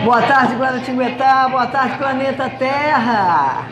Boa tarde, Guaratinguetá. Boa tarde, planeta Terra.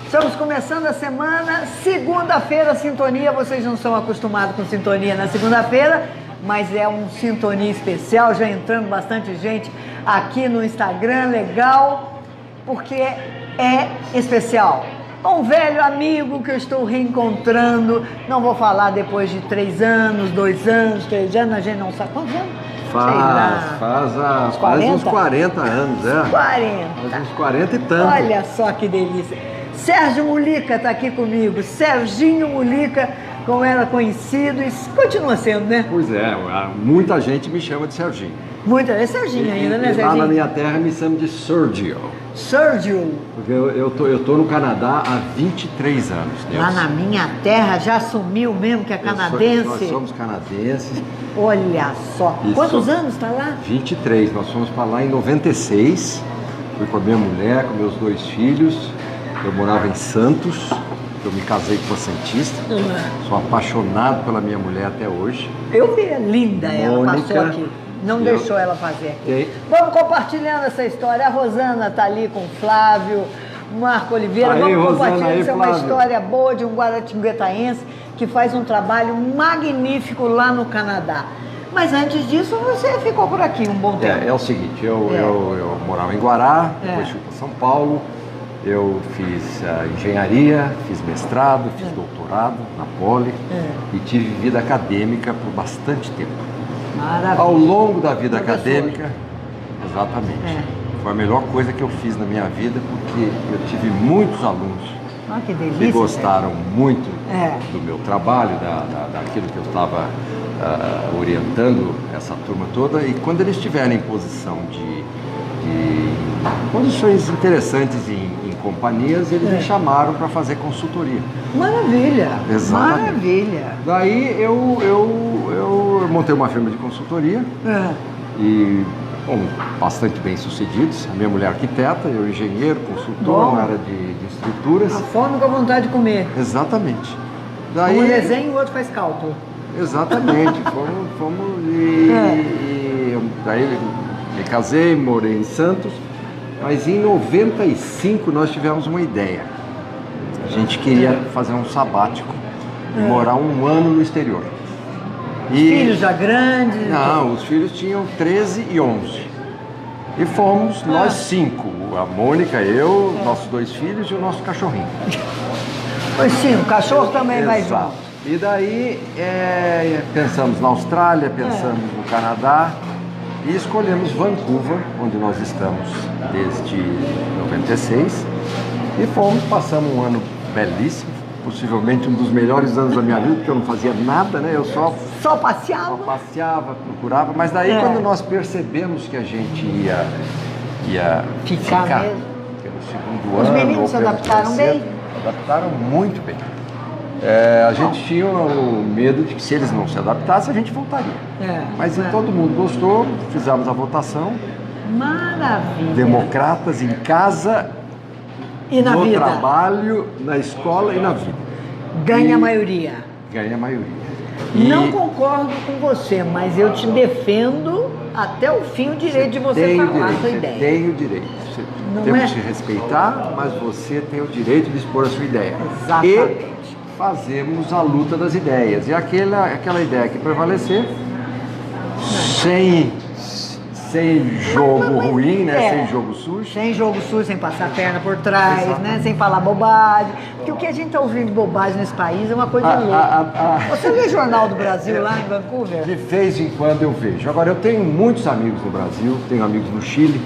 Estamos começando a semana, segunda-feira, sintonia. Vocês não são acostumados com sintonia na segunda-feira, mas é um sintonia especial. Já entrando bastante gente aqui no Instagram, legal, porque é especial. Um velho amigo que eu estou reencontrando. Não vou falar depois de 3 anos, 2 anos, 3 anos, a gente não sabe quantos anos. Faz uns 40 anos, é. 40. Faz uns 40 e tanto. Olha só que delícia. Sérgio Mulica está aqui comigo. Serginho Mulica, como era conhecido, e continua sendo, né? Pois é, muita gente me chama de Serginho. Muita, é Serginho ainda, né, Serginho? Lá na minha terra me chamam de Sergio. Sergio. Porque eu tô no Canadá há 23 anos. Deus. Lá na minha terra já assumiu mesmo que é canadense. Nós somos canadenses. Olha só. Quantos anos está lá? 23. Nós fomos para lá em 96. Fui com a minha mulher, com meus 2 filhos. Eu morava em Santos. Eu me casei com uma santista. Sou apaixonado pela minha mulher até hoje. Eu vi, linda ela, Mônica, passou aqui. Não deixou ela fazer aqui. Vamos compartilhando essa história. A Rosana está ali com o Flávio, Marco Oliveira. Aí, vamos Rosana, compartilhar. Isso é uma Flávio. história boa de um guaratinguetaense que faz um trabalho magnífico lá no Canadá. Mas antes disso, você ficou por aqui um bom tempo. É o seguinte, eu morava em Guará, depois fui para São Paulo. Eu fiz engenharia, fiz mestrado, fiz doutorado na Poli e tive vida acadêmica por bastante tempo. Maravilha. Ao longo da vida acadêmica, exatamente, foi a melhor coisa que eu fiz na minha vida, porque eu tive muitos alunos que delícia, que gostaram muito do meu trabalho, daquilo que eu estava orientando essa turma toda, e quando eles estiverem em posição de condições interessantes em companhias, eles me chamaram para fazer consultoria. Maravilha! Exatamente. Maravilha! Daí eu montei uma firma de consultoria e bastante bem sucedidos. A minha mulher é arquiteta, eu engenheiro, consultor na área de estruturas. A fome com a vontade de comer. Exatamente. Daí, um desenho e o outro faz cálculo. Exatamente. Daí me casei, morei em Santos. Mas em 95 nós tivemos uma ideia. A gente queria fazer um sabático e morar 1 ano no exterior. Os filhos já grandes? Não, os filhos tinham 13 e 11. E fomos nós 5. A Mônica, eu, nossos 2 filhos e o nosso cachorrinho. Pois sim, o cachorro também vai junto. E daí pensamos na Austrália, pensamos no Canadá. E escolhemos Vancouver, onde nós estamos desde 96, e passamos um ano belíssimo, possivelmente um dos melhores anos da minha vida, porque eu não fazia nada, né? Eu só passeava? Só passeava, procurava, mas daí quando nós percebemos que a gente ia ficar mesmo. pelo segundo ano... Os meninos se adaptaram bem? Adaptaram muito bem. A gente tinha o medo de que se eles não se adaptassem, a gente voltaria. Mas todo mundo gostou, fizemos a votação. Maravilha! Democratas em casa, e na no vida. Trabalho, na escola e na vida. Ganha a maioria. Ganha a maioria. Não concordo com você, mas eu te defendo até o fim o direito de você falar a sua ideia. Tem o direito. Temos que respeitar, mas você tem o direito de expor a sua ideia. Exatamente. Fazemos a luta das ideias. E aquela ideia que prevalecer, sem jogo ruim, né? Sem jogo sujo. Sem jogo sujo, sem passar a perna por trás, né? Sem falar bobagem. Porque o que a gente está ouvindo de bobagem nesse país é uma coisa louca. Você lê Jornal do Brasil lá em Vancouver? De vez em quando eu vejo. Agora, eu tenho muitos amigos no Brasil, tenho amigos no Chile.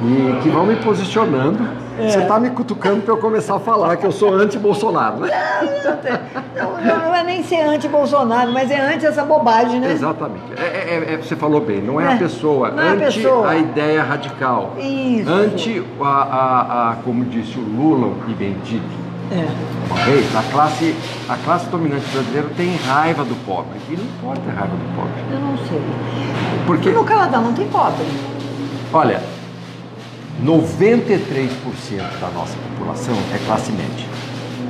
E que vão me posicionando. Você está me cutucando para eu começar a falar que eu sou anti-Bolsonaro, né? Não é nem ser anti-Bolsonaro, mas é anti essa bobagem, né? Exatamente. Você falou bem, não é a pessoa, não é anti a ideia radical. Isso. Anti como disse o Lula e bendito. A classe dominante brasileira tem raiva do pobre. E não pode ter raiva do pobre. Eu não sei. Porque no Canadá não tem pobre. Olha, 93% da nossa população é classe média.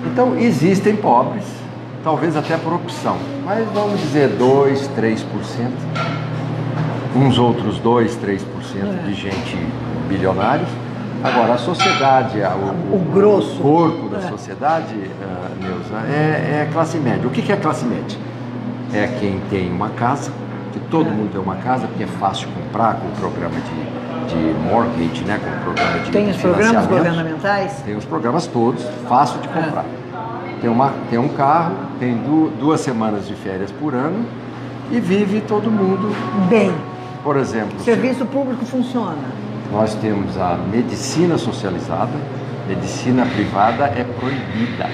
Então, existem pobres, talvez até por opção, mas vamos dizer 2%, 3%. uns outros 2, 3% de gente bilionários. Agora, a sociedade, grosso, o corpo da sociedade, Neuza, é classe média. O que é classe média? É quem tem uma casa, que todo mundo tem uma casa, porque é fácil comprar com o programa de mortgage, né, com o programa de Tem os programas governamentais? Tem os programas todos, fácil de comprar. Tem um carro, tem 2 semanas de férias por ano e vive todo mundo bem. Por exemplo, o serviço público funciona. Nós temos a medicina socializada, medicina privada é proibida.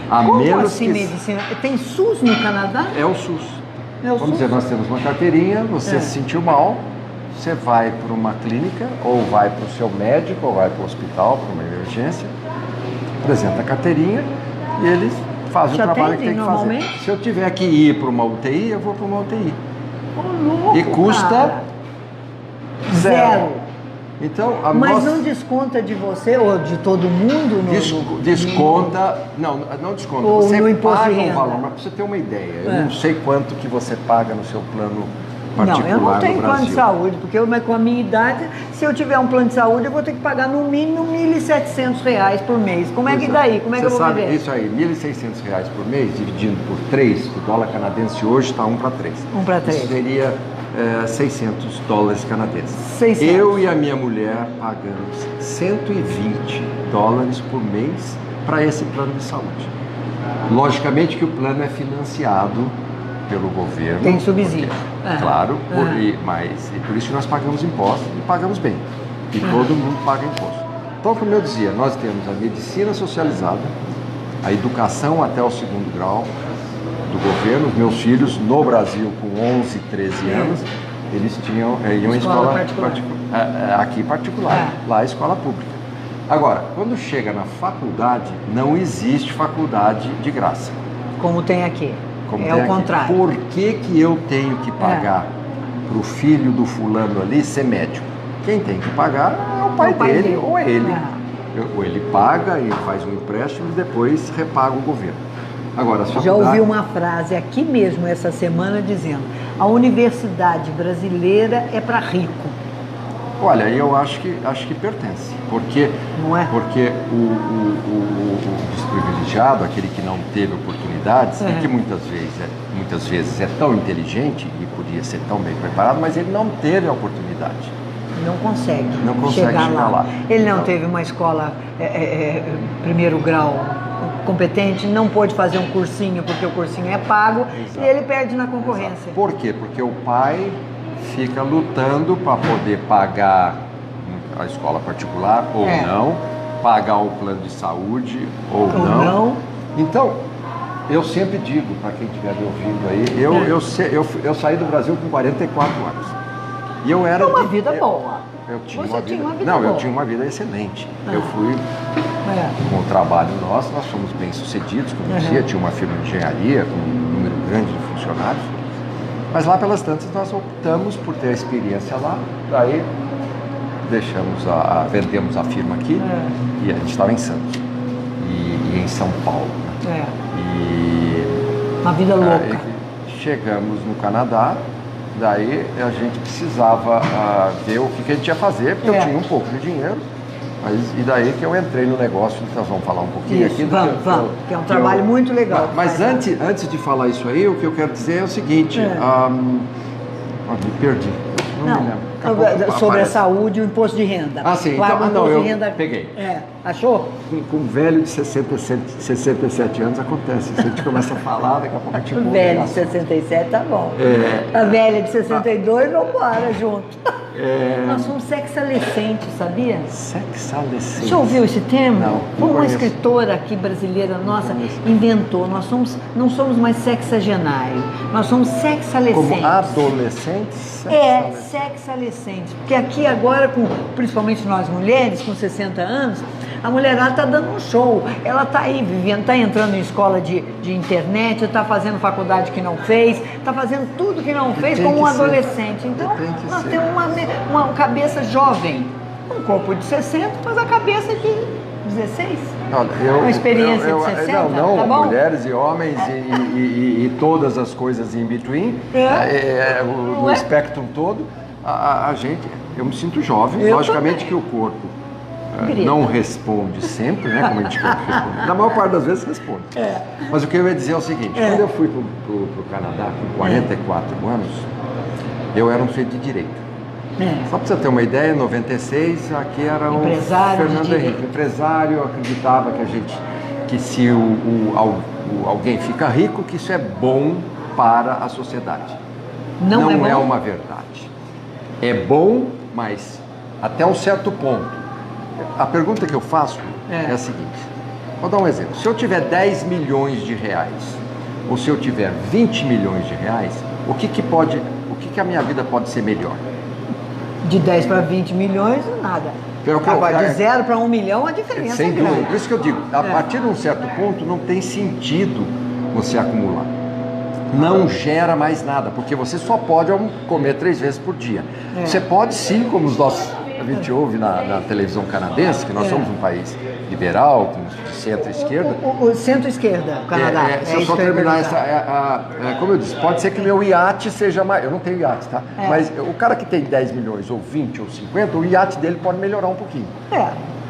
Como assim medicina? Tem SUS no Canadá? É o SUS. Vamos dizer, nós temos uma carteirinha, você se sentiu mal, você vai para uma clínica, ou vai para o seu médico, ou vai para o hospital, para uma emergência, apresenta a carteirinha e eles fazem o trabalho que tem que fazer. Se eu tiver que ir para uma UTI, eu vou para uma UTI. Louco, e custa zero. Então, mas não desconta de você ou de todo mundo? Desconta, não desconta. Ou você no imposto paga de renda. um valor, mas para você ter uma ideia, eu não sei quanto que você paga no seu plano particular no Brasil. Não, eu não tenho plano de saúde, porque com a minha idade, se eu tiver um plano de saúde, eu vou ter que pagar no mínimo R$1.700 por mês. Como é que daí? Como é que eu vou viver? Isso aí, R$1.600 por mês, dividindo por 3, o dólar canadense hoje está 1 para 3. 1 para 3. Isso seria $600 canadenses. 600. Eu e a minha mulher pagamos $120 por mês para esse plano de saúde. Logicamente que o plano é financiado pelo governo. Tem subsídio. Porque, claro, mas por isso que nós pagamos impostos e pagamos bem. E todo mundo paga imposto. Então, como eu dizia, nós temos a medicina socializada, a educação até o 2º grau do governo. Os meus filhos, no Brasil, com 11, 13 anos, eles iam em escola particular. Aqui particular, lá escola pública. Agora, quando chega na faculdade, não existe faculdade de graça. Como tem aqui. É o contrário. Por que eu tenho que pagar para o filho do fulano ali ser médico? Quem tem que pagar é o pai dele ou é ele. Ou ele paga e faz um empréstimo e depois repaga o governo. Agora, já ouvi uma frase aqui mesmo essa semana dizendo: a universidade brasileira é para rico. Olha, eu acho que pertence, porque, não é? Porque o desprivilegiado, aquele que não teve oportunidades, e que muitas vezes é tão inteligente e podia ser tão bem preparado, mas ele não teve a oportunidade. Não consegue chegar lá. Ele não teve uma escola 1º grau competente, não pôde fazer um cursinho porque o cursinho é pago. Exato. E ele perde na concorrência. Exato. Por quê? Porque o pai fica lutando para poder pagar a escola particular ou não, pagar o plano de saúde ou não. Então, eu sempre digo para quem estiver me ouvindo aí, eu saí do Brasil com 44 anos. E eu era uma vida boa. Eu tinha uma vida boa. Eu tinha uma vida excelente. Eu fui com o trabalho nosso, nós fomos bem sucedidos, como eu dizia, tinha uma firma de engenharia com um número grande de funcionários. Mas lá pelas tantas nós optamos por ter a experiência lá, daí vendemos a firma aqui e a gente estava em Santos e em São Paulo. Né? Uma vida louca. Chegamos no Canadá, daí a gente precisava ver o que a gente ia fazer, porque eu tinha um pouco de dinheiro. E daí que eu entrei no negócio, nós vamos falar um pouquinho aqui. Vamos, que é um trabalho muito legal. Mas antes de falar isso aí, o que eu quero dizer é o seguinte, me perdi, não me lembro. Sobre a saúde e o imposto de renda. Sim, então, eu peguei. Achou? Com um velho de 67 anos acontece, se a gente começa a falar, daqui a pouco a gente O velho de 67 tá bom. A velha de 62, vamos embora junto. Nós somos sexalescentes, sabia? Sexalescentes. Você ouviu esse termo? Não Uma escritora aqui brasileira nossa inventou. Nós não somos mais sexagenários, nós somos sexalescentes. Como adolescentes? Sexalescentes. Porque aqui agora, principalmente nós mulheres com 60 anos, a mulherada está dando um show. Ela está aí vivendo, está entrando em escola de internet, está fazendo faculdade que não fez, está fazendo tudo que não fez como um adolescente. Então, nós temos uma cabeça jovem, um corpo de 60, mas a cabeça de 16. Olha, uma experiência de 60, não, tá bom? Mulheres e homens e todas as coisas in between, o espectro todo. a gente, eu me sinto jovem, Eu logicamente também. que o corpo Grita. não responde sempre, né, como a gente quer que responda. Na maior parte das vezes responde. Mas o que eu ia dizer é o seguinte, quando eu fui pro Canadá com 44 anos, eu era um sujeito de direita. Só para você ter uma ideia, em 96, aqui era o Empresário de Fernando direita. Henrique, empresário, acreditava que se alguém fica rico, que isso é bom para a sociedade. Não é bom? Uma verdade. É bom, mas até um certo ponto. A pergunta que eu faço é a seguinte, vou dar um exemplo. Se eu tiver 10 milhões de reais, ou se eu tiver 20 milhões de reais, o que a minha vida pode ser melhor? De 10 para 20 milhões, nada. Agora, de 0 para 1 milhão, a diferença Sem é dúvida. grande. Por isso que eu digo, a partir de um certo ponto, não tem sentido você acumular. Não gera mais nada, porque você só pode comer 3 vezes por dia. Você pode sim, como a gente ouve na televisão canadense, que nós somos um país liberal, com centro-esquerda. O centro-esquerda, o Canadá. Se eu só terminar como eu disse, pode ser que meu iate seja mais. Eu não tenho iate, tá? Mas o cara que tem 10 milhões, ou 20, ou 50, o iate dele pode melhorar um pouquinho.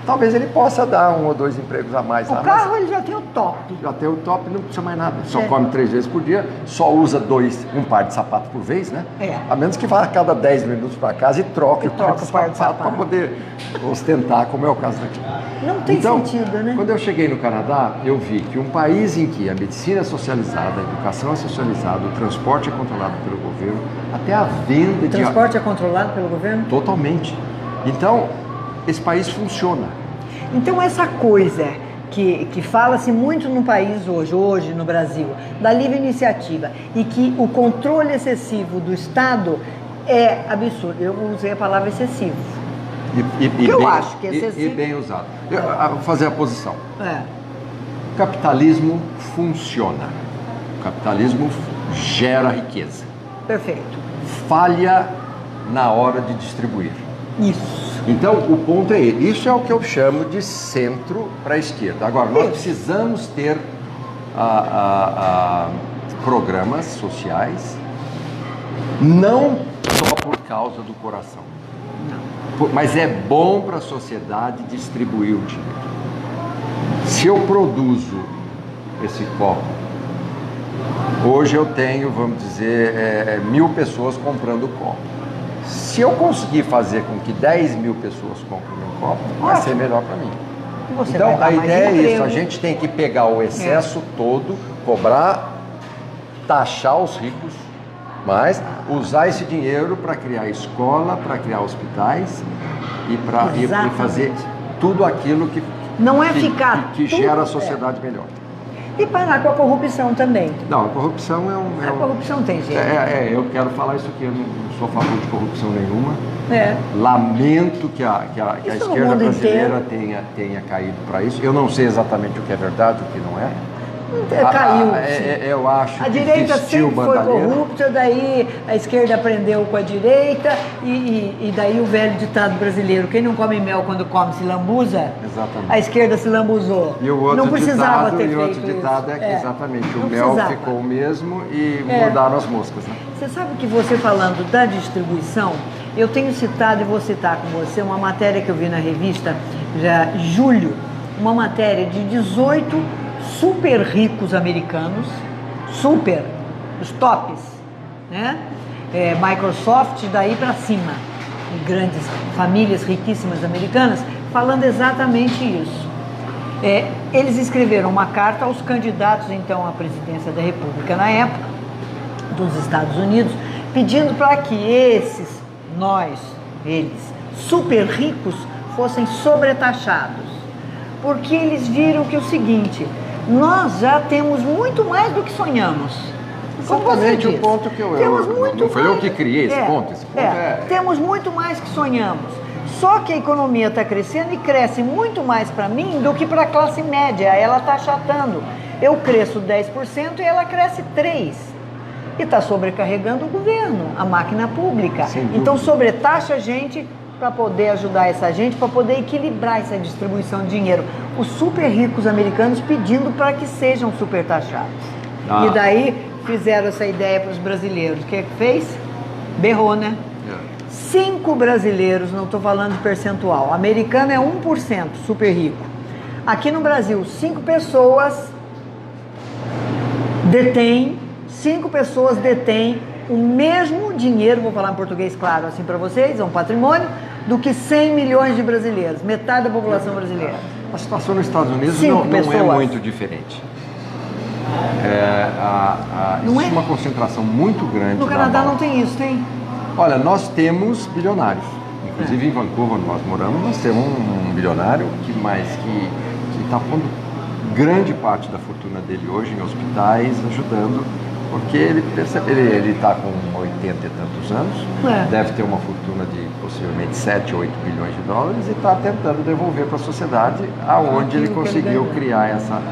Talvez ele possa dar 1 ou 2 empregos a mais lá. O carro ele já tem o top. Já tem o top, não precisa mais nada. Só come 3 vezes por dia, só usa um par de sapato por vez, né? A menos que vá a cada 10 minutos para casa e troque o par de sapato para poder ostentar, como é o caso daqui. Não tem sentido, né? Quando eu cheguei no Canadá, eu vi que um país em que a medicina é socializada, a educação é socializada, o transporte é controlado pelo governo, até a venda de... O transporte é controlado pelo governo? Totalmente. Então, esse país funciona. Então essa coisa que fala-se muito no país hoje no Brasil, da livre iniciativa, e que o controle excessivo do Estado é absurdo. Eu usei a palavra excessivo. Eu acho que é excessivo. E bem usado. Vou fazer a posição. É. O capitalismo funciona. O capitalismo gera riqueza. Perfeito. Falha na hora de distribuir. Isso. Então, o ponto é esse. Isso é o que eu chamo de centro para a esquerda. Agora, nós precisamos ter programas sociais, não só por causa do coração. Não. Mas é bom para a sociedade distribuir o dinheiro. Se eu produzo esse copo, hoje eu tenho, vamos dizer, 1000 pessoas comprando copo. Se eu conseguir fazer com que 10 mil pessoas comprem meu copo, vai ser melhor para mim. Então, a ideia é isso, a gente tem que pegar o excesso todo, cobrar, taxar os ricos, mas usar esse dinheiro para criar escola, para criar hospitais e para fazer tudo aquilo que, não é ficar que gera a sociedade melhor. E parar com a corrupção também. Não, a corrupção A corrupção tem jeito. Eu quero falar isso aqui, eu não sou a favor de corrupção nenhuma. É. Lamento que a esquerda brasileira tenha caído para isso. Eu não sei exatamente o que é verdade, o que não é. Caiu. Eu acho a direita sempre foi corrupta, daí a esquerda aprendeu com a direita e daí o velho ditado brasileiro, quem não come mel quando come se lambuza, exatamente. A esquerda se lambuzou. E o outro não precisava ditado, ter e o outro feito ditado isso. é que exatamente, o não mel precisava. ficou o mesmo e mudaram as moscas. Né? Você sabe que você falando da distribuição, eu tenho citado e vou citar com você uma matéria que eu vi na revista já julho, uma matéria de 18 super ricos americanos, super, os tops, né? Microsoft daí para cima, grandes famílias riquíssimas americanas, falando exatamente isso. Eles escreveram uma carta aos candidatos então à presidência da República na época, dos Estados Unidos, pedindo para que eles, super ricos, fossem sobretaxados, porque eles viram que o seguinte, nós já temos muito mais do que sonhamos. Exatamente o ponto que não foi eu que criei esse ponto. Esse ponto Temos muito mais que sonhamos. Só que a economia está crescendo e cresce muito mais para mim do que para a classe média. Ela está achatando. Eu cresço 10% e ela cresce 3%. E está sobrecarregando o governo, a máquina pública. Então sobretaxa a gente para poder ajudar essa gente, para poder equilibrar essa distribuição de dinheiro. Os super ricos americanos pedindo para que sejam super taxados. E daí fizeram essa ideia para os brasileiros. O que é que fez? Berrou, né? 5 brasileiros, não estou falando de percentual, americano é 1%, super rico. Aqui no Brasil, 5 pessoas detêm o mesmo dinheiro, vou falar em português claro assim para vocês, é um patrimônio, do que 100 milhões de brasileiros, metade da população brasileira. A situação nos Estados Unidos não é muito diferente. Existe uma concentração muito grande. No Canadá não tem isso, tem? Olha, nós temos bilionários. Inclusive em Vancouver, nós moramos, nós temos um bilionário que está pondo grande parte da fortuna dele hoje em hospitais, ajudando, porque ele está com 80 e tantos anos, deve ter uma fortuna de possivelmente 7 ou 8 bilhões de dólares e está tentando devolver para a sociedade aonde ele conseguiu criar essa...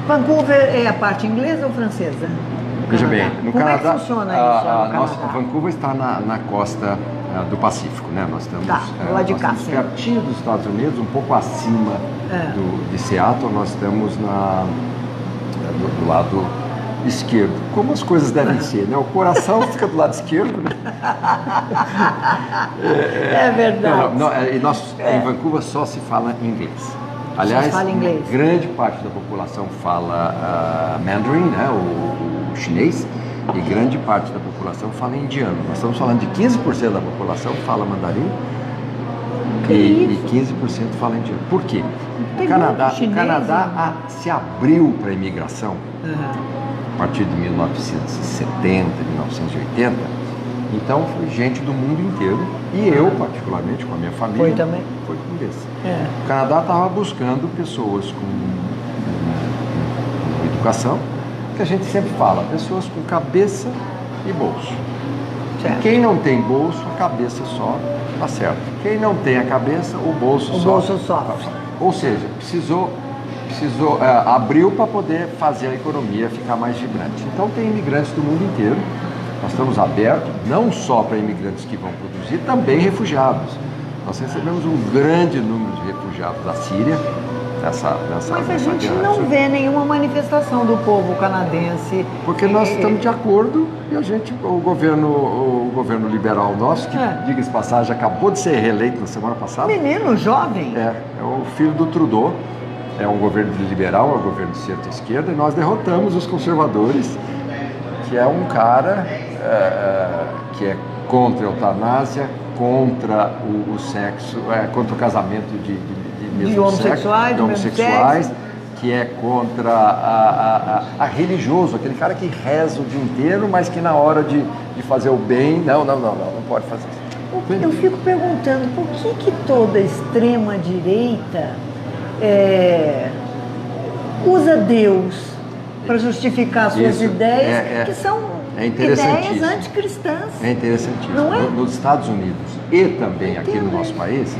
Vancouver é a parte inglesa ou francesa? Veja bem, no Canadá... Como é que funciona isso? Vancouver está na costa do Pacífico, né? Nós estamos, lá de cá, pertinho dos Estados Unidos, um pouco acima de Seattle, nós estamos do lado esquerdo, como as coisas devem ser, né? O coração fica do lado esquerdo, né? É verdade. E nós, em Vancouver, só se fala inglês. Aliás, grande parte da população fala Mandarin, né? O chinês, e grande parte da população fala indiano. Nós estamos falando de 15% da população fala mandarim e 15% fala indiano. Por quê? O Canadá se abriu para a imigração a partir de 1970, 1980. Então foi gente do mundo inteiro e eu, particularmente, com a minha família, foi um desses. O Canadá estava buscando pessoas com educação, que a gente sempre fala, pessoas com cabeça e bolso. Quem não tem bolso, a cabeça só está certo. Quem não tem a cabeça, o bolso sofre. Ou seja, precisou abriu para poder fazer a economia ficar mais vibrante. Então tem imigrantes do mundo inteiro. Nós estamos abertos não só para imigrantes que vão produzir, também refugiados. Nós recebemos um grande número de refugiados da Síria. Mas a gente não vê nenhuma manifestação do povo canadense. Porque nós estamos de acordo e o governo liberal nosso, que, diga-se de passagem, acabou de ser reeleito na semana passada. Menino, jovem. É o filho do Trudeau. É um governo liberal, é um governo de centro-esquerda, e nós derrotamos os conservadores, que é um cara que é contra a eutanásia, contra o sexo, contra o casamento de homossexuais, que é contra a religioso, aquele cara que reza o dia inteiro, mas que na hora de fazer o bem, não pode fazer isso. Eu fico perguntando, por que toda extrema-direita usa Deus para justificar suas ideias, que são ideias anticristãs. É interessantíssimo. Não é? Nos Estados Unidos e também aqui no nosso país,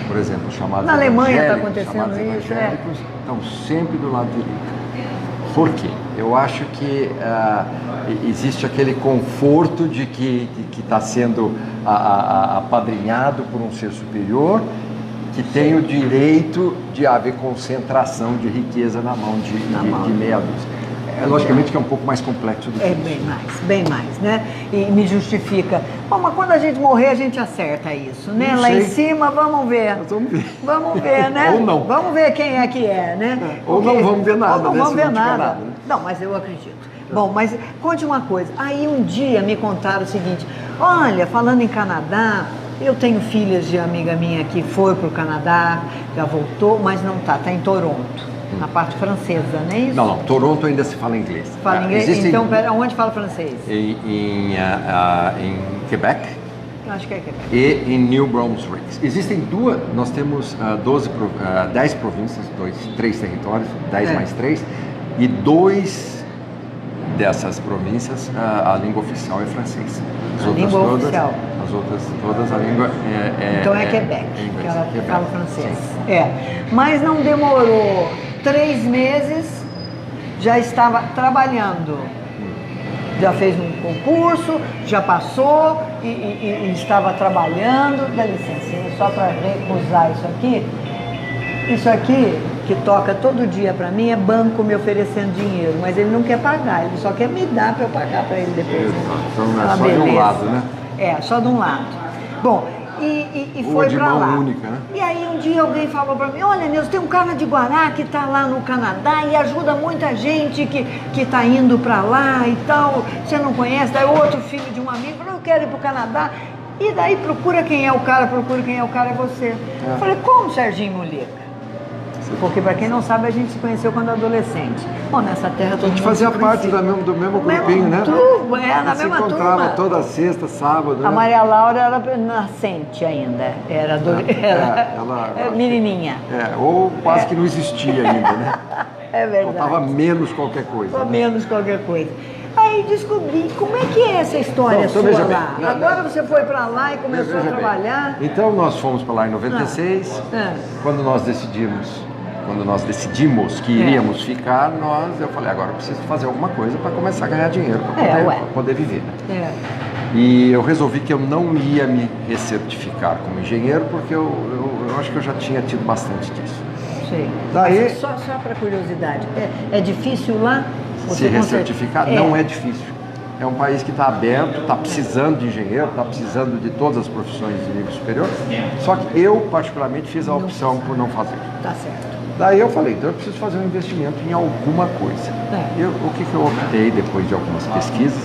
por exemplo, chamados na Alemanha está evangélicos acontecendo estão sempre do lado direito. Por quê? Eu acho que existe aquele conforto de que está sendo apadrinhado por um ser superior, que tem o direito de haver concentração de riqueza na mão de meia dúzia. Logicamente que é um pouco mais complexo do que isso. Bem mais, né? E me justifica. Bom, mas quando a gente morrer, a gente acerta isso, né? Não Lá sei. em cima, vamos ver. Vamos ver, né? Ou não. Vamos ver quem é que é, né? Ou não vamos ver nada. Ou não vamos ver nada. Né? Não, mas eu acredito. Bom, mas conte uma coisa. Aí um dia me contaram o seguinte, olha, falando em Canadá, eu tenho filhas de amiga minha que foi para o Canadá, já voltou, mas não está em Toronto, na parte francesa, não é isso? Não, Toronto ainda se fala inglês. Fala inglês? Então, onde fala francês? Em Quebec. Acho que é Quebec. E em New Brunswick. Existem nós temos 10 províncias, 3 territórios, 10 mais 3, e 2 dessas províncias, a língua oficial é francês. As oficial. As outras todas, a língua então é Quebec, inglês. que ela Quebec, fala francês. Mas não demorou 3 meses, já estava trabalhando. Já fez um concurso, já passou e estava trabalhando. Dá licença, só para recusar isso aqui. Isso aqui, que toca todo dia para mim, é banco me oferecendo dinheiro, mas ele não quer pagar, ele só quer me dar para eu pagar para ele depois. Então é só de um lado, né? Só de um lado. Bom, e Ou foi de pra mão lá. única, né? E aí um dia alguém falou pra mim, olha Nilson, tem um cara de Guará que tá lá no Canadá e ajuda muita gente que tá indo pra lá e tal, você não conhece? Daí outro filho de um amigo falou, eu quero ir pro Canadá. E daí procura quem é o cara, é você. Eu falei, como Serginho Mulica? Porque para quem não sabe, a gente se conheceu quando adolescente. Bom, nessa terra todo A gente mundo fazia se parte conhecia. do mesmo Do mesmo grupinho, né? turma, na A gente mesma se encontrava turma. toda sexta, sábado, né? A Maria Laura era nascente ainda, era ela menininha. Ou quase que não existia ainda, né? É verdade. Faltava menos qualquer coisa. Ou né? menos qualquer coisa. Aí descobri, como é que é essa história Então, sua veja bem, lá? Agora você foi para lá e começou a Veja bem. trabalhar. Então nós fomos para lá em 96, quando nós decidimos que iríamos ficar, eu falei, agora eu preciso fazer alguma coisa para começar a ganhar dinheiro, para poder viver. Né? E eu resolvi que eu não ia me recertificar como engenheiro, porque eu acho que eu já tinha tido bastante disso. Sei. Daí, Só para curiosidade, é difícil lá? se recertificar não é difícil. É um país que está aberto, está precisando de engenheiro, está precisando de todas as profissões de nível superior. Só que eu, particularmente, fiz a opção por não fazer. Tá certo. Daí eu falei, então eu preciso fazer um investimento em alguma coisa. O que eu optei, depois de algumas pesquisas,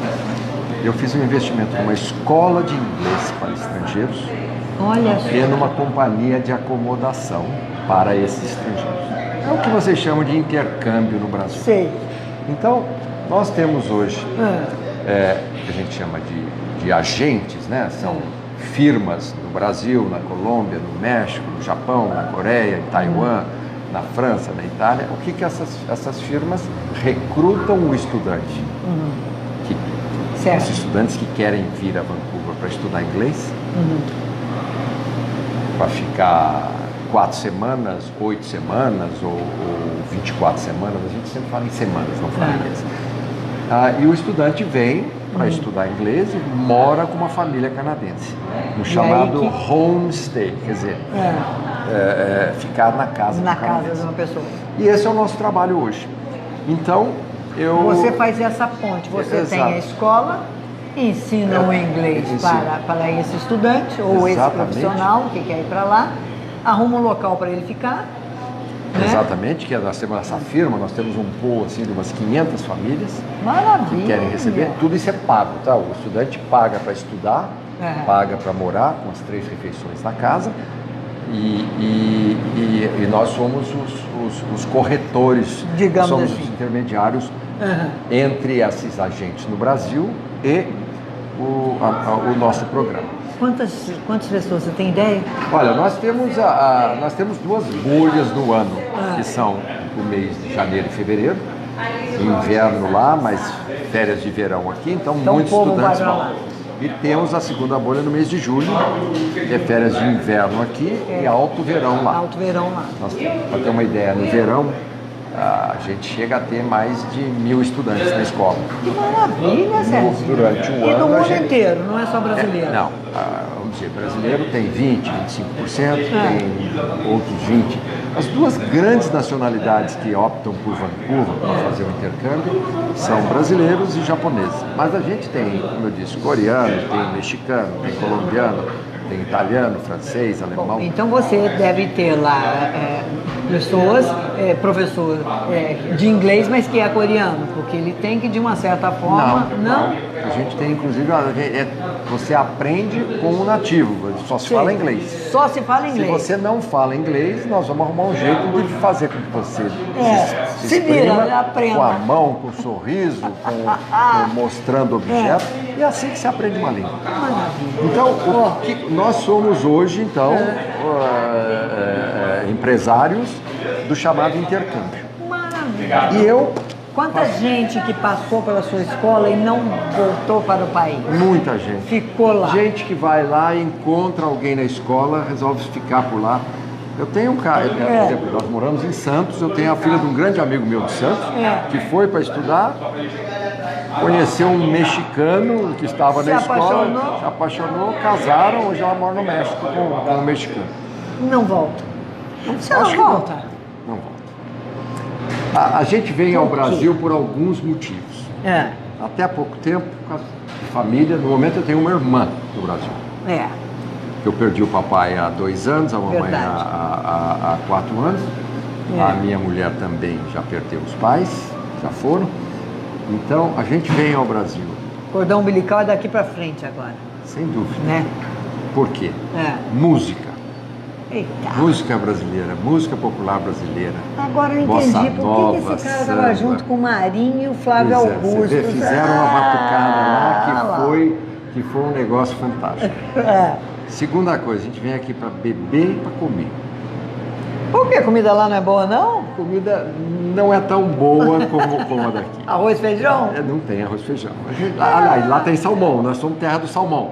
eu fiz um investimento numa escola de inglês para estrangeiros. Olha só. E numa companhia de acomodação para esses estrangeiros. É o que vocês chamam de intercâmbio no Brasil. Sei. Então, nós temos hoje, que a gente chama de agentes, né? São firmas no Brasil, na Colômbia, no México, no Japão, na Coreia, em Taiwan, na França, na Itália. O que essas firmas recrutam o estudante? Os estudantes que querem vir a Vancouver para estudar inglês, para ficar 4 semanas, 8 semanas ou 24 semanas, a gente sempre fala em semanas, não fala em meses. E o estudante vem para estudar inglês e mora com uma família canadense, no chamado homestay, quer dizer, ficar na casa de uma pessoa. E esse é o nosso trabalho hoje. Então, Você faz essa ponte, você tem a escola, ensina o inglês para esse estudante ou esse profissional que quer ir para lá, arruma um local para ele ficar. Exatamente, que nós temos essa firma, nós temos um pool assim, de umas 500 famílias. Maravilha. Que querem receber. Tudo isso é pago, tá? O estudante paga para estudar, paga para morar, com as 3 refeições na casa. E nós somos os corretores, digamos somos assim, os intermediários entre esses agentes no Brasil e o nosso programa. Quantas pessoas, você tem ideia? Olha, nós temos 2 bolhas no ano, que são o mês de janeiro e fevereiro, inverno lá, mas férias de verão aqui, então muitos estudantes vão. E temos a segunda bolha no mês de julho, que é férias de inverno aqui e alto verão lá. Alto verão lá. Para ter uma ideia, no verão a gente chega a ter mais de 1.000 estudantes na escola. Que maravilha, Sérgio. Durante um ano. E no mundo inteiro, não é só brasileiro? Não, vamos dizer, brasileiro tem 20, 25%, tem outros 20%. As 2 grandes nacionalidades que optam por Vancouver para fazer o intercâmbio são brasileiros e japoneses. Mas a gente tem, como eu disse, coreano, tem mexicano, tem colombiano, tem italiano, francês, alemão. Bom, então você deve ter lá pessoas, professor de inglês, mas que é coreano, porque ele tem que, de uma certa forma... Não. A gente tem, inclusive, você aprende com o nativo, só se fala inglês. Só se fala inglês. Se você não fala inglês, nós vamos arrumar um jeito de fazer com que você se vira, aprenda. Com a mão, com o sorriso, mostrando objetos. E é assim que se aprende uma língua. Então, nós somos hoje, então, empresários do chamado intercâmbio. Maravilha. E eu... Quanta gente que passou pela sua escola e não voltou para o país? Muita gente. Ficou lá. Gente que vai lá, encontra alguém na escola, resolve ficar por lá. Eu tenho um cara, por exemplo, nós moramos em Santos, eu tenho a filha de um grande amigo meu de Santos, que foi para estudar, conheceu um mexicano que estava na escola, se apaixonou, casaram, hoje ela mora no México com um mexicano. Não volta. Você não volta? Não volta. A gente vem ao Brasil por alguns motivos. Até há pouco tempo, por causa de família. No momento eu tenho uma irmã no Brasil. Eu perdi o papai há 2 anos, a mamãe há 4 anos. A minha mulher também já perdeu os pais, já foram. Então, a gente vem ao Brasil. Cordão umbilical é daqui para frente agora. Sem dúvida. Né? Por quê? Música. Eita. Música brasileira, música popular brasileira. Agora eu Bossa entendi por que esse cara estava junto com o Marinho e o Flávio Augusto. Você vê, fizeram uma batucada lá que foi um negócio fantástico. Segunda coisa, a gente vem aqui para beber e para comer. Por que a comida lá não é boa, não? A comida não é tão boa como a daqui. Arroz e feijão? Não tem arroz e feijão. Lá tem salmão, nós somos terra do salmão.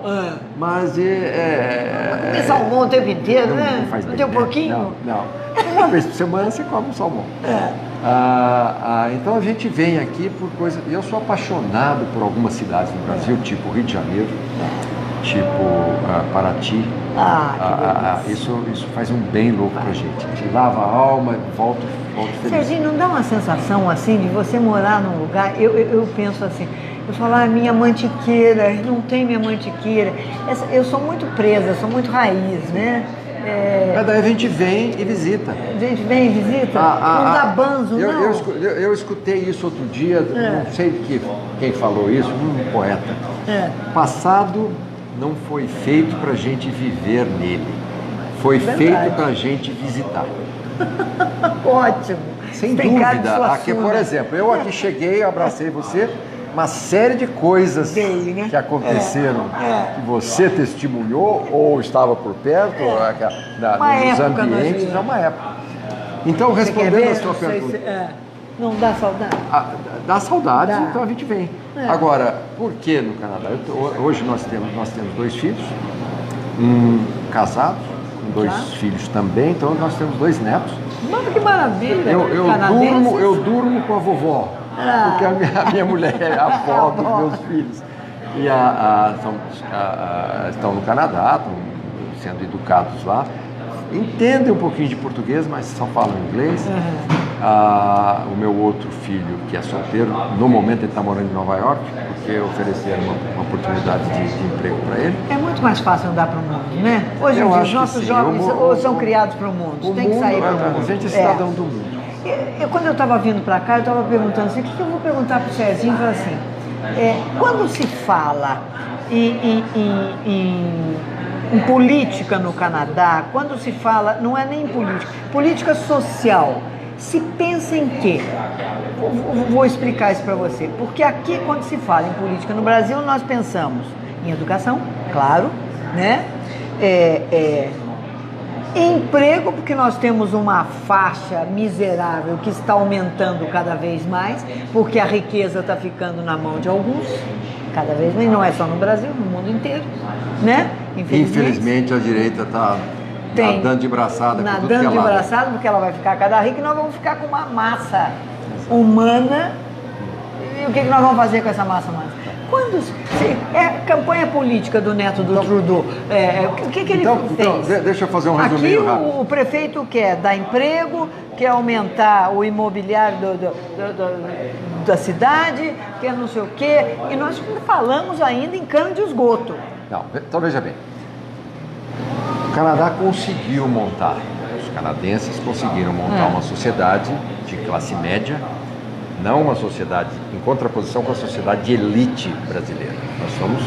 Mas comer salmão o tempo inteiro, né? Não faz bem, tem um pouquinho? Não. Uma vez por semana você come um salmão. Então a gente vem aqui por coisa. Eu sou apaixonado por algumas cidades no Brasil, tipo Rio de Janeiro, tipo Paraty. Isso faz um bem louco pra gente. A gente lava a alma, volta feliz. Serginho, não dá uma sensação assim de você morar num lugar? Eu penso assim, eu falo, minha mantiqueira, não tem minha mantiqueira. Eu sou muito presa, sou muito raiz, né? Mas daí a gente vem e visita. A gente vem e visita? Não dá banzo, não? Eu escutei isso outro dia, não sei quem falou isso, um poeta. Passado não foi feito para a gente viver nele, foi feito para a gente visitar. Ótimo. Sem dúvida. Aqui, por exemplo, eu aqui cheguei, abracei você, uma série de coisas que aconteceram, que você testemunhou ou estava por perto, nos ambientes, é uma época. Então, respondendo a sua pergunta... Não dá saudade? Dá saudade, então a gente vem. Agora, por que no Canadá? Hoje nós temos 2 filhos, casados, com 2 filhos também, então nós temos 2 netos. Mano, que maravilha! Eu durmo com a vovó, porque a minha mulher é a avó dos meus filhos. E estão no Canadá, estão sendo educados lá. Entendem um pouquinho de português, mas só falam inglês. O meu outro filho, que é solteiro, no momento ele está morando em Nova York, porque ofereceram uma oportunidade de emprego para ele. É muito mais fácil andar para o mundo, né? Hoje em dia, os nossos jovens são criados para o mundo, tem que sair para o mundo. A gente é cidadão do mundo. Quando eu estava vindo para cá, eu estava perguntando assim, o que eu vou perguntar para o Serginho? Eu falei assim, quando se fala em política no Canadá, quando se fala, não é nem política social, se pensa em quê? Vou explicar isso para você. Porque aqui, quando se fala em política no Brasil, nós pensamos em educação, claro, né? Emprego, porque nós temos uma faixa miserável que está aumentando cada vez mais, porque a riqueza está ficando na mão de alguns, cada vez mais, não é só no Brasil, no mundo inteiro, né? Infelizmente a direita está nadando de braçada. Nadando de braçada, porque ela vai ficar cada rica e nós vamos ficar com uma massa humana. E o que nós vamos fazer com essa massa humana? Campanha política do neto do Trudeau, o que ele fez? Então, deixa eu fazer um resuminho rápido. Aqui o prefeito quer dar emprego, quer aumentar o imobiliário da cidade, quer não sei o quê, e nós falamos ainda em cano de esgoto. Não, então veja bem, o Canadá conseguiu montar, os canadenses conseguiram montar uma sociedade de classe média, não uma sociedade em contraposição com a sociedade de elite brasileira. Nós somos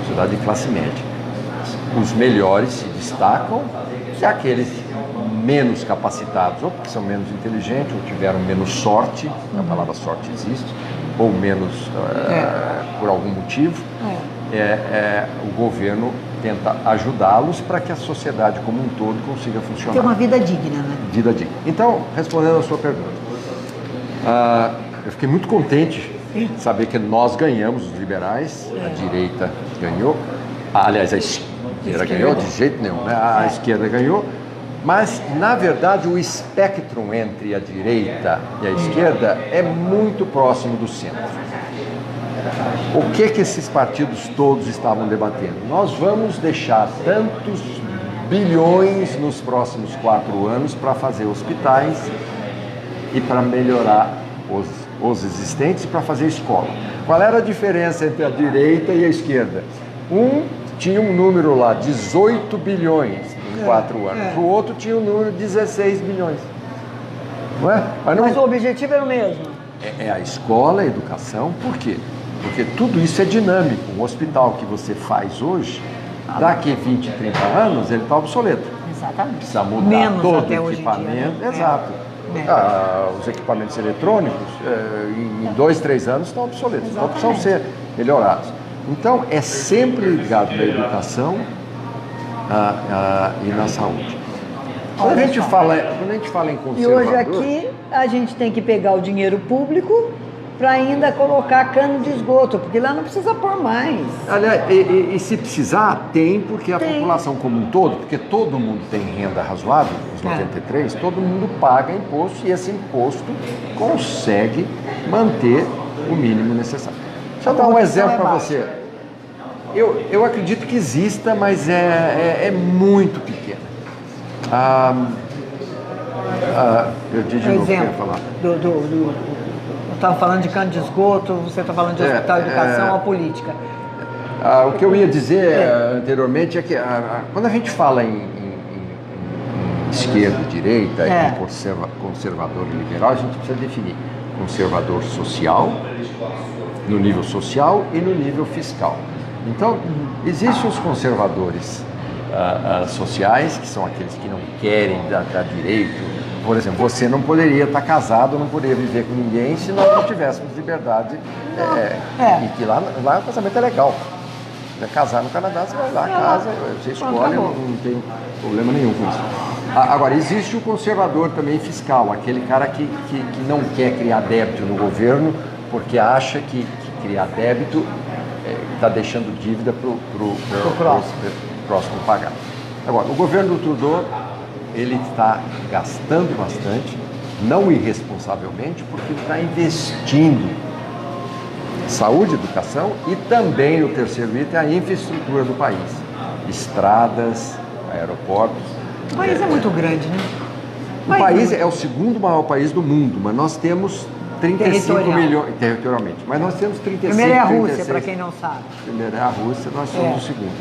sociedade de classe média. Os melhores se destacam e aqueles menos capacitados, ou porque são menos inteligentes, ou tiveram menos sorte, a palavra sorte existe, ou menos por algum motivo, o governo tenta ajudá-los para que a sociedade como um todo consiga funcionar. Ter uma vida digna, né? Vida digna. Então, respondendo a sua pergunta, eu fiquei muito contente de saber que nós ganhamos, os liberais, a direita ganhou, aliás, a esquerda ganhou, de jeito nenhum, né? A esquerda ganhou, mas, na verdade, o espectro entre a direita e a esquerda é muito próximo do centro. O que esses partidos todos estavam debatendo? Nós vamos deixar tantos bilhões nos próximos 4 anos para fazer hospitais e para melhorar os existentes e para fazer escola. Qual era a diferença entre a direita e a esquerda? Um tinha um número lá, 18 bilhões em 4 anos. O outro tinha um número de 16 bilhões. Não é? Mas o objetivo era o mesmo. É a escola, a educação. Por quê? Porque tudo isso é dinâmico. Um hospital que você faz hoje, daqui 20, 30 anos, ele está obsoleto. Exatamente. Precisa mudar Menos todo até o hoje em dia, equipamento. né? Exato. Os equipamentos eletrônicos, em 2, 3 anos, estão obsoletos. Então precisam ser melhorados. Então, é sempre ligado na educação e na saúde. Quando a gente fala em conservador... E hoje aqui a gente tem que pegar o dinheiro público para ainda colocar cano de esgoto, porque lá não precisa pôr mais. Aliás, e se precisar, tem, porque a população como um todo, porque todo mundo tem renda razoável, os 93, todo mundo paga imposto e esse imposto consegue manter o mínimo necessário. Deixa eu dar um exemplo para você. Eu acredito que exista, mas é muito pequena. Eu disse de novo o que eu ia falar. Eu estava falando de cano de esgoto, você está falando de hospital, educação, a política. O que eu ia dizer anteriormente é que quando a gente fala em esquerda, direita, em conservador e liberal, a gente precisa definir conservador social, no nível social e no nível fiscal. Então, existem os conservadores sociais, que são aqueles que não querem dar direito. Por exemplo, você não poderia estar casado, não poderia viver com ninguém se nós não tivéssemos liberdade. E que lá o casamento é legal. Casar no Canadá, você vai lá, casa, você escolhe, não tem problema nenhum com isso. Agora, existe o conservador também fiscal, aquele cara que não quer criar débito no governo, porque acha que criar débito está deixando dívida para o próximo pagar. Agora, o governo do Trudeau, ele está gastando bastante, não irresponsavelmente, porque está investindo em saúde, educação e também, no terceiro item, a infraestrutura do país. Estradas, aeroportos. O país é muito grande, né? O país é o segundo maior país do mundo, mas nós temos 35 milhões, territorialmente, mas nós temos 35, primeiro é a Rússia, 36. para quem não sabe. Primeiro é a Rússia, nós somos o segundo.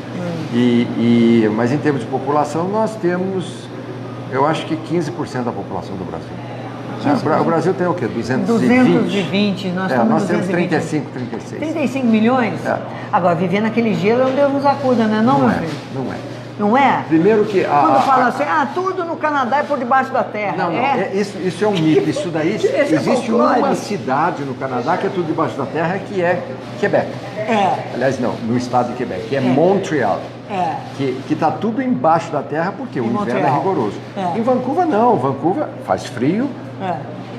Mas em termos de população, nós temos, eu acho que 15% da população do Brasil. O Brasil tem o quê? 220, nós temos 35, 36. 35 milhões? Agora, viver naquele gelo, Deus nos acuda, né? Não é. Não é? Primeiro que... Quando fala assim, tudo no Canadá é por debaixo da terra. Isso é um mito. Isso daí, existe uma cidade no Canadá que é tudo debaixo da terra, que é Quebec. Aliás, não, no estado de Quebec, que é Montreal. Que está tudo embaixo da terra, porque o inverno é rigoroso. Em Vancouver, não. Vancouver faz frio,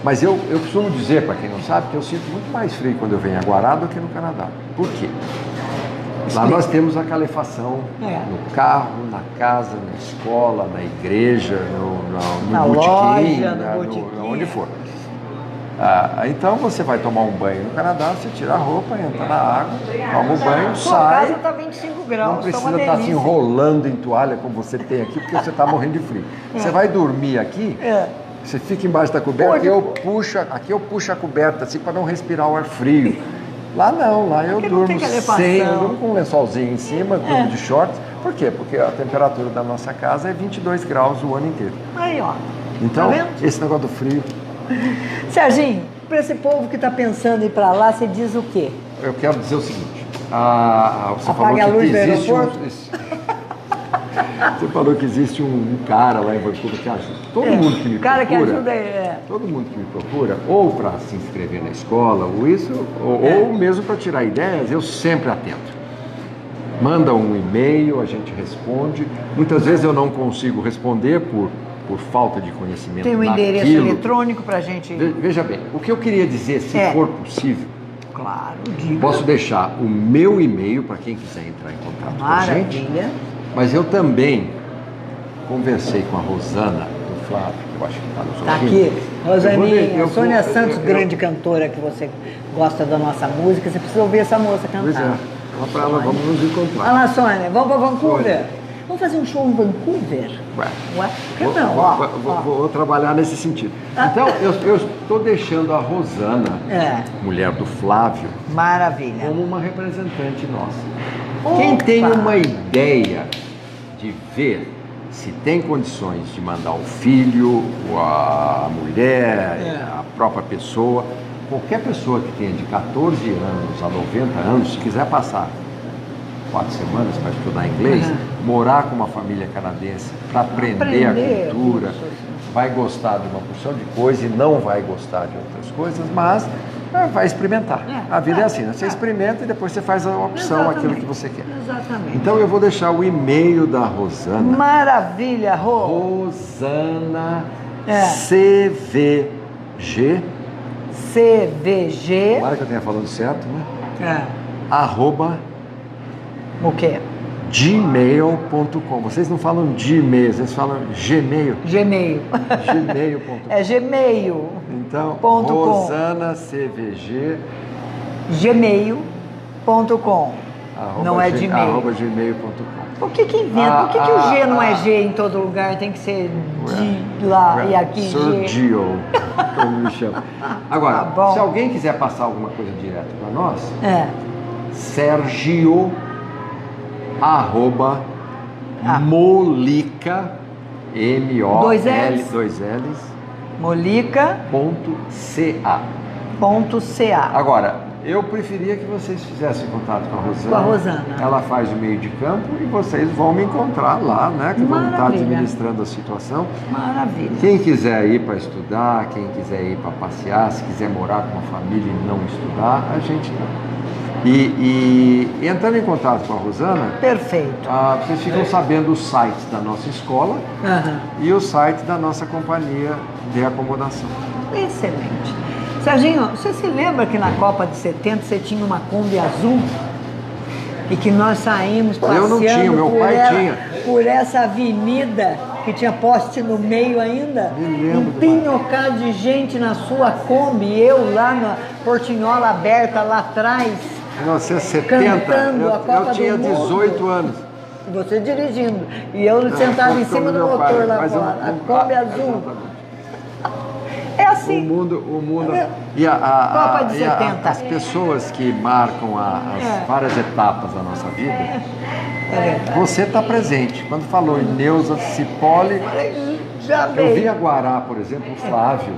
mas eu costumo dizer, para quem não sabe, que eu sinto muito mais frio quando eu venho a Guará do que no Canadá. Por quê? Lá nós temos a calefação no carro, na casa, na escola, na igreja, no botequim, onde for. Então você vai tomar um banho no Canadá, você tira a roupa, entra na água, toma o banho, sai. A casa está 25 graus, não precisa estar se enrolando em toalha como você tem aqui, porque você está morrendo de frio. Você vai dormir aqui, você fica embaixo da coberta, aqui eu puxo a coberta assim para não respirar o ar frio. Lá não, lá eu durmo eu durmo com um lençolzinho em cima, durmo de shorts. Por quê? Porque a temperatura da nossa casa é 22 graus o ano inteiro. Aí, ó. Então, esse negócio do frio... Serginho, para esse povo que está pensando em ir para lá, você diz o quê? Eu quero dizer o seguinte. Você Apague a luz do aeroporto? Você falou que existe um cara lá em Vancouver que ajuda. Todo mundo que me procura, que ajuda todo mundo que me procura, ou para se inscrever na escola, ou mesmo para tirar ideias, eu sempre atento. Manda um e-mail, a gente responde. Muitas vezes eu não consigo responder por falta de conhecimento. Tem um endereço eletrônico para a gente... Veja bem, o que eu queria dizer, se for possível, claro, diga. Posso deixar o meu e-mail para quem quiser entrar em contato com a gente. Mas eu também conversei com a Rosana do Flávio, que eu acho que está nos ouvindo. Está aqui, Rosaninha, Sônia Santos, grande cantora, que você gosta da nossa música, você precisa ouvir essa moça cantar. Pois é, para ela, vamos nos encontrar. Olha lá, Sônia, vamos para Vancouver? Vamos fazer um show em Vancouver? Vou trabalhar nesse sentido. Então, eu estou deixando a Rosana, mulher do Flávio, maravilha, como uma representante nossa. Quem tem Opa! uma ideia de ver se tem condições de mandar o filho, ou a mulher, a própria pessoa, qualquer pessoa que tenha de 14 anos a 90 anos, se quiser passar 4 semanas para estudar inglês, morar com uma família canadense para aprender a cultura, vai gostar de uma porção de coisa e não vai gostar de outras coisas, mas vai experimentar. A vida é assim, né? Você experimenta e depois você faz a opção, aquilo que você quer. Exatamente. Então eu vou deixar o e-mail da Rosana. Maravilha, Rô. Rosana CVG. CVG. Tomara que eu tenha falando certo, né? @ O quê? gmail.com. Vocês não falam Gmail, vocês falam Gmail. Gmail. Gmail.com. É Gmail. Então, ponto com. Rosana CVG. Gmail.com. Não é Gmail. @gmail.com. Por que inventa? Por que o G não é G em todo lugar? Tem que ser de lá e aqui G. Sergio, como me chama. Agora, Tá bom. se alguém quiser passar alguma coisa direto para nós, Sergio @molica Dois MOL Ls. 2 L's Molica.ca. Agora, eu preferia que vocês fizessem contato com a Rosana. Com a Rosana. Ela faz o meio de campo e vocês vão me encontrar lá, né? Que eu vou estar Maravilha. administrando a situação. Maravilha. Quem quiser ir para estudar, quem quiser ir para passear, se quiser morar com uma família e não estudar, a gente E entrando em contato com a Rosana, Perfeito. vocês ficam sabendo os sites da nossa escola e o site da nossa companhia de acomodação. Excelente. Serginho, você se lembra que na Copa de 70 você tinha uma Kombi azul? E que nós saímos passeando Eu não tinha, meu pai tinha. Por essa avenida que tinha poste no meio ainda? Me lembro. Empinhocado de gente na sua Kombi, eu lá na portinhola aberta lá atrás. 1970, Cantando a Copa eu tinha do Mundo. 18 anos. Você dirigindo. E eu sentado em cima do meu motor pai, lá mas fora. A Kombi azul. É assim. O mundo. E Copa de 70. As pessoas que marcam as várias etapas da nossa vida, você está presente. Quando falou em Neuza Cipolli, eu vi a Guará, por exemplo, o Flávio,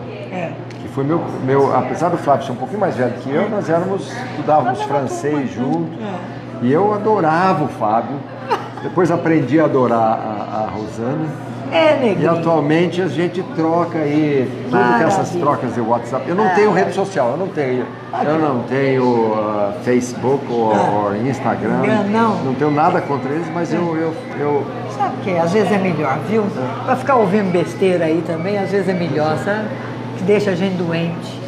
que foi meu. Apesar do Flávio ser um pouquinho mais velho que eu, nós estudávamos francês juntos. E eu adorava o Fábio. Depois aprendi a adorar a Rosana. Neguinho. E atualmente a gente troca aí tudo que essas trocas de WhatsApp. Eu não tenho rede social, eu não tenho Facebook ou Instagram. Não tenho nada contra eles, mas eu Sabe o que? Às vezes é melhor, viu? Pra ficar ouvindo besteira aí também, às vezes é melhor, sabe? Que deixa a gente doente.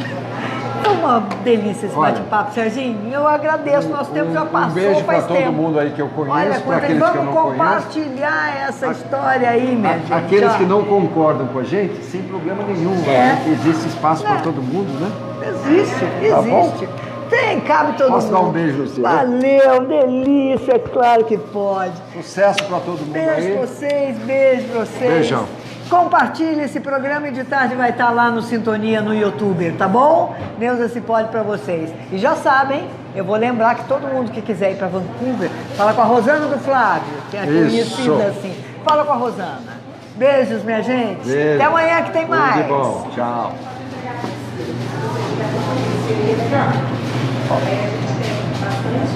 É uma delícia esse bate-papo, Serginho. Eu agradeço, nosso tempo já passou. Um beijo para faz todo tempo. mundo aí que eu conheço, Olha, para aqueles que eu não vamos conheço. compartilhar essa história aí, minha gente. Aqueles que não concordam com a gente, sem problema nenhum. Existe espaço para todo mundo, né? Existe. Tá bom? Cabe todo mundo. Posso dar um beijo no seu? Valeu, delícia, é claro que pode. Sucesso para todo mundo Beijo aí. pra vocês, beijo pra vocês. Beijão. Compartilhe esse programa e de tarde vai estar lá no Sintonia no YouTube, tá bom? Neuza Cipolli pra vocês. E já sabem, eu vou lembrar que todo mundo que quiser ir pra Vancouver, fala com a Rosana do Flávio, que é conhecida assim. Fala com a Rosana. Beijos, minha gente. Beijo. Até amanhã que tem mais. Tudo de bom. Tchau.